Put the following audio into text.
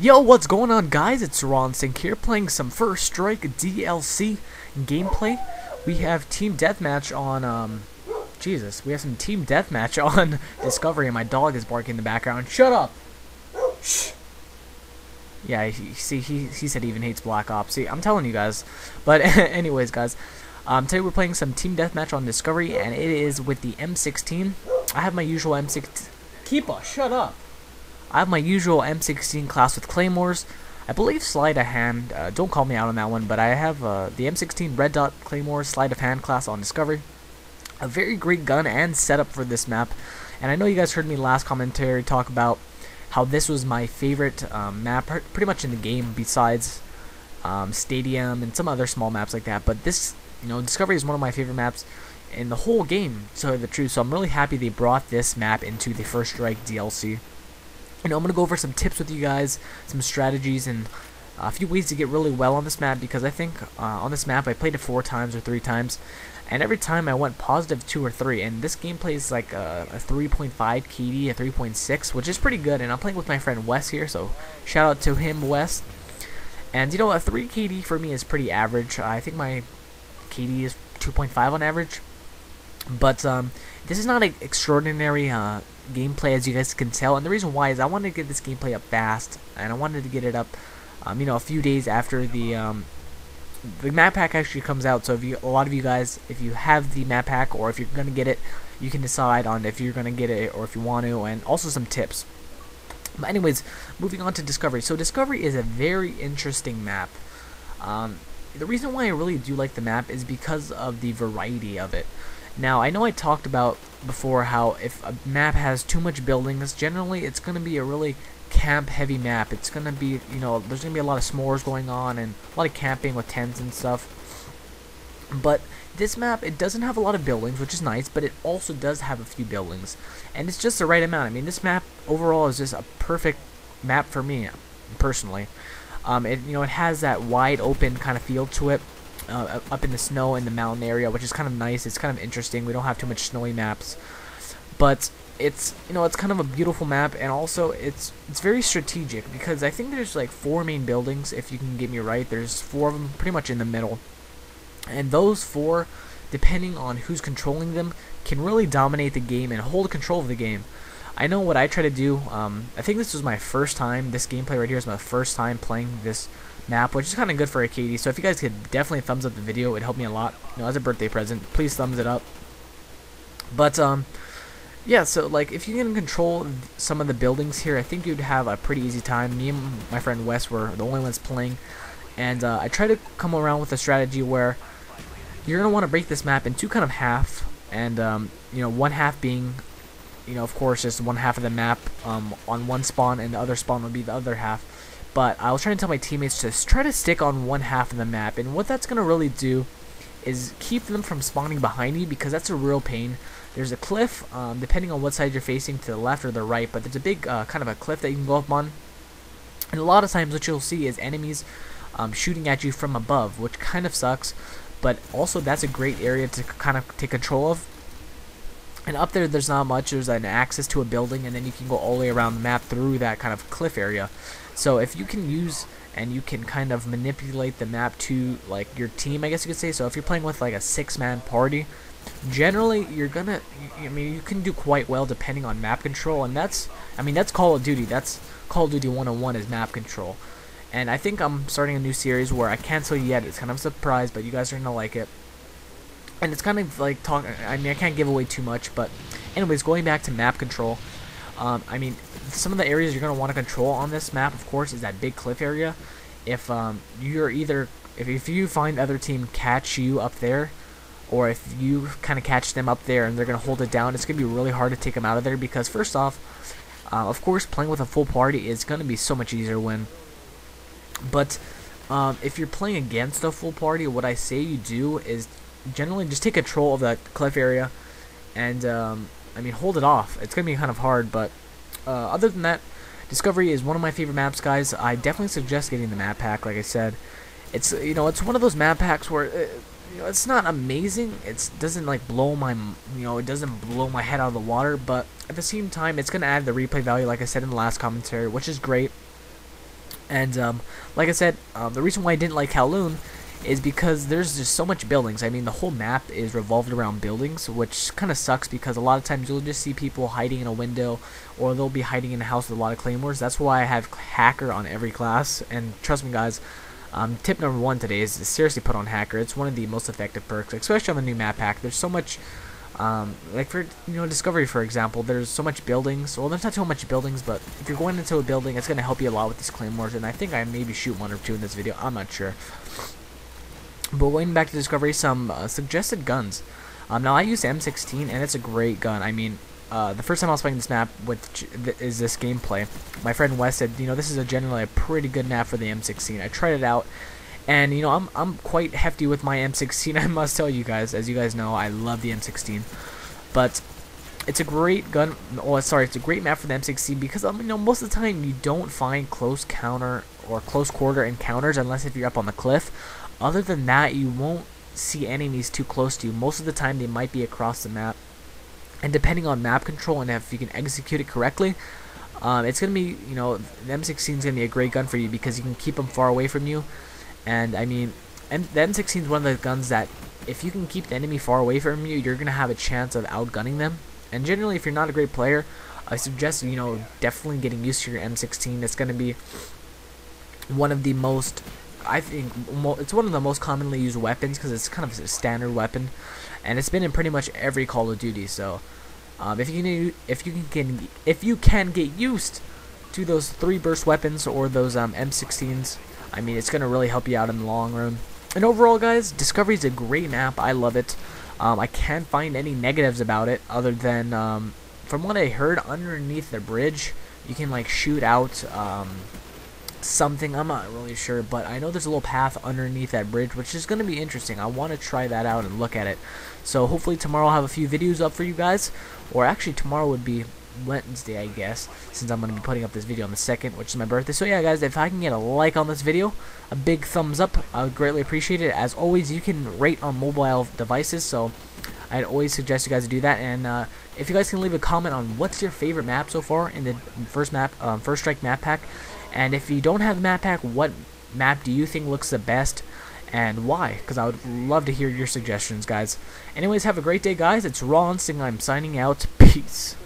Yo, what's going on, guys? It's Ron Sink here playing some First Strike DLC gameplay. We have Team Deathmatch on, we have some Team Deathmatch on Discovery, and my dog is barking in the background. Shut up! Shh! Yeah, he said he even hates Black Ops. See, I'm telling you guys. But anyways, guys, today we're playing some Team Deathmatch on Discovery, and it is with the M16. I have my usual M16. Keepa, shut up! I have my usual M16 class with claymores. I believe sleight of hand. Don't call me out on that one, but I have the M16 red dot claymore sleight of hand class on Discovery. A very great gun and setup for this map. And I know you guys heard me last commentary talk about how this was my favorite map, pretty much in the game, besides Stadium and some other small maps like that. But this, Discovery is one of my favorite maps in the whole game, to tell you the truth. So I'm really happy they brought this map into the First Strike DLC. I'm going to go over some tips with you guys, some strategies, and a few ways to get really well on this map, because I think on this map I played it 4 times or 3 times, and every time I went positive 2 or 3, and this gameplay is like a 3.5 KD, a 3.6, which is pretty good, and I'm playing with my friend Wes here, so shout out to him, Wes. And a 3 KD for me is pretty average. I think my KD is 2.5 on average, but this is not an extraordinary gameplay, as you guys can tell, and the reason why is I wanted to get this gameplay up fast, and I wanted to get it up a few days after the map pack actually comes out. So a lot of you guys, if you have the map pack, or if you're gonna get it, you can decide on if you're gonna get it or if you want to, and also some tips. But anyways, moving on to Discovery. So Discovery is a very interesting map. The reason why I really do like the map is because of the variety of it. Now, I know I talked about before how if a map has too much buildings, generally it's going to be a really camp-heavy map. It's going to be, there's going to be a lot of s'mores going on and a lot of camping with tents and stuff. But this map, it doesn't have a lot of buildings, which is nice, but it also does have a few buildings. And it's just the right amount. I mean, this map overall is just a perfect map for me, personally. It has that wide open kind of feel to it. Up in the snow in the mountain area, which is kind of nice. It's kind of interesting. We don't have too much snowy maps, but it's it's kind of a beautiful map, and also it's very strategic, because I think there's like 4 main buildings, if you can get me right. There's 4 of them pretty much in the middle, and those 4, depending on who's controlling them, can really dominate the game and hold control of the game. I know what I try to do. I think this was my first time. This gameplay right here is my first time playing this map, which is kind of good for a KD. So if you guys could definitely thumbs up the video, it'd help me a lot. As a birthday present, please thumbs it up. But yeah, so like if you can control some of the buildings here, I think you'd have a pretty easy time. Me and my friend Wes were the only ones playing, and I try to come around with a strategy where you're gonna want to break this map into kind of half, and one half being of course just one half of the map on one spawn, and the other spawn would be the other half. But I was trying to tell my teammates to try to stick on one half of the map, and what that's going to really do is keep them from spawning behind you, because that's a real pain. There's a cliff, depending on what side you're facing, to the left or the right, but there's a big kind of a cliff that you can go up on, and a lot of times what you'll see is enemies shooting at you from above, which kind of sucks, but also that's a great area to kind of take control of. And up there's not much. There's an access to a building, and then you can go all the way around the map through that kind of cliff area. So if you can use and you can kind of manipulate the map to like your team, I guess you could say. So if you're playing with like a 6-man party, generally you're gonna, you can do quite well depending on map control, and that's Call of Duty. That's Call of Duty 101 is map control. And I think I'm starting a new series where I can't tell you yet. It's kind of a surprise, but you guys are gonna like it. And it's kind of like I can't give away too much, but anyways, going back to map control. Some of the areas you're going to want to control on this map, of course, is that big cliff area. If if you find the other team catch you up there, or if you kind of catch them up there and they're going to hold it down, it's going to be really hard to take them out of there, because first off, of course, playing with a full party is going to be so much easier to win. But if you're playing against a full party, what I say you do is generally just take control of that cliff area, and hold it off. It's gonna be kind of hard, but other than that, Discovery is one of my favorite maps, guys. I definitely suggest getting the map pack. Like I said, it's it's one of those map packs where it's not amazing. It doesn't like blow my it doesn't blow my head out of the water, but at the same time, it's gonna add the replay value, like I said in the last commentary, which is great. And like I said, the reason why I didn't like Kowloon is because there's just so much buildings. I mean, the whole map is revolved around buildings, which kind of sucks because a lot of times you'll just see people hiding in a window, or they'll be hiding in a house with a lot of claymores. That's why I have hacker on every class. And trust me, guys, tip number 1 today is to seriously put on hacker. It's one of the most effective perks, especially on the new map pack. There's so much. Like for Discovery, for example, there's so much buildings. Well, there's not so much buildings, but if you're going into a building, it's gonna help you a lot with these claymores. And I think I maybe shoot 1 or 2 in this video. I'm not sure. But going back to Discovery, some suggested guns. Now I use M16, and it's a great gun. I mean, the first time I was playing this map is this gameplay. My friend Wes said, this is generally a pretty good map for the M16. I tried it out. And I'm quite hefty with my M16. I must tell you guys, as you guys know, I love the M16. But it's a great gun. Oh, sorry, it's a great map for the M16 because most of the time you don't find close counter or close quarter encounters unless if you're up on the cliff. Other than that, you won't see enemies too close to you. Most of the time, they might be across the map. And depending on map control and if you can execute it correctly, it's gonna be the M16 is gonna be a great gun for you because you can keep them far away from you. And I mean, and the M16 is one of the guns that if you can keep the enemy far away from you, you're gonna have a chance of outgunning them. And generally, if you're not a great player, I suggest definitely getting used to your M16. It's gonna be one of the most, I think, it's one of the most commonly used weapons because it's kind of a standard weapon, and it's been in pretty much every Call of Duty. So, if you can get used to those 3 burst weapons or those M16s. I mean, it's going to really help you out in the long run. And overall, guys, Discovery is a great map. I love it. I can't find any negatives about it other than, from what I heard, underneath the bridge, you can, like, shoot out something. I'm not really sure, but I know there's a little path underneath that bridge, which is going to be interesting. I want to try that out and look at it. So hopefully tomorrow I'll have a few videos up for you guys. Or actually, tomorrow would be Wednesday, I guess, since I'm going to be putting up this video on the 2nd, which is my birthday. So yeah, guys, if I can get a like on this video, a big thumbs up, I would greatly appreciate it. As always, you can rate on mobile devices, so I'd always suggest you guys to do that. And if you guys can leave a comment on what's your favorite map so far in the first strike map pack, and if you don't have the map pack, what map do you think looks the best and why? Because I would love to hear your suggestions, guys. Anyways, have a great day, guys. It's Ron Singh. I'm signing out. Peace.